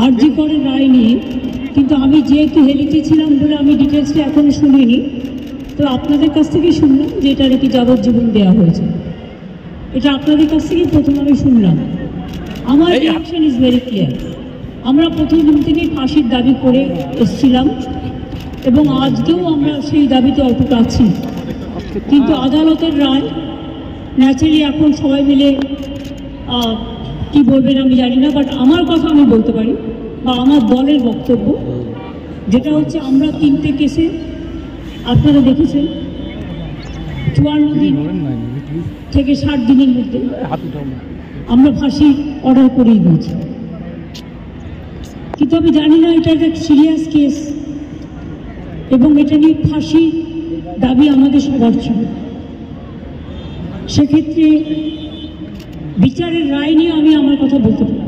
আরজি করের রায় নিয়ে, কিন্তু আমি যেহেতু হেলিতে ছিলাম বলে আমি ডিটেলসটা এখনো শুনিনি। তো আপনাদের কাছ থেকেই শুনলাম যে এটা নাকি যাবজ্জীবন দেওয়া হয়েছে। এটা আপনাদের কাছ থেকেই প্রথম আমি শুনলাম। আমার রিঅ্যাকশন ইজ ভেরি ক্লিয়ার। আমরা প্রথম দিন থেকেই ফাঁসির দাবি করে এসেছিলাম এবং আজকেও আমরা সেই দাবিতে অটুট আছি। কিন্তু আদালতের রায় ন্যাচারালি এখন সবাই মিলে কি বলবেন আমি জানি না, বাট আমার কথা আমি বলতে পারি বা আমার দলের বক্তব্য যেটা হচ্ছে, আমরা 3টে কেসে আপনারা দেখেছেন 54 দিন থেকে 60 দিনের মধ্যে আমরা ফাঁসি অর্ডার করেই দিয়েছি। কিন্তু আমি জানি না এটা একটা সিরিয়াস কেস এবং এটা নিয়ে ফাঁসি দাবি আমাদের সবার ছিল। সেক্ষেত্রে বিচারের রায় নিয়ে আমি আমার কথা বলতে পারি।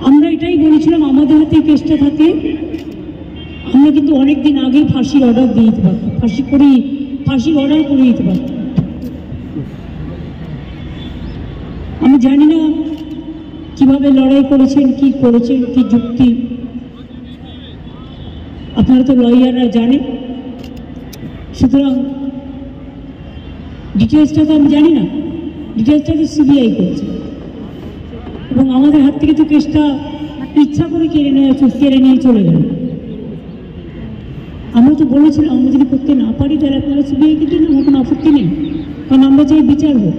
আমরা এটাই বলেছিলাম, আমাদের হাতে কেসটা থাকে আমরা কিন্তু অনেক দিন আগেই ফাঁসির অর্ডার দিয়ে দিতে পারতাম, ফাঁসির অর্ডার করে দিতে পারতাম। আমি জানি না কিভাবে লড়াই করেছেন, কি করেছেন, কি যুক্তি, আপনারা তো লয়াররা জানেন। সুতরাং ডিটেলসটা তো আমি জানি না, ডিটেলসটা তো সিবিআই করেছে এবং আমাদের হাত থেকে তো কেসটা ইচ্ছা করে কেড়ে নিয়ে চলে গেল। আমরা তো বলেছিলাম আমরা যদি করতে না পারি তাহলে আপনারা সিবিআইকে দিন, আমার কোনো আপত্তি নেই, কারণ আমরা চাই বিচার হোক।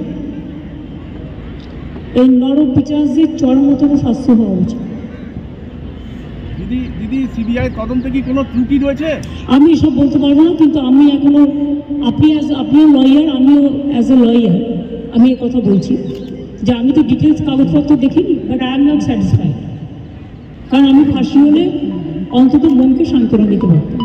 এই নরক বিচারদের চরমতম শাস্তি হওয়া উচিত। দিদি, সিবিআই তদন্তে কি কোনো ত্রুটি রয়েছে? আমি সব বলতে পারবো না, কিন্তু আমি এখনো আপনিও লয়ার, আমিও অ্যাজ এ লয়ার আমি এ কথা বলছি যে আমি তো ডিটেলস কাগজপত্র দেখিনি, but I am not satisfied. কারণ আমি ফাঁসি হলে অন্তত মনকে সান্ত্বনা দিতে পারতাম।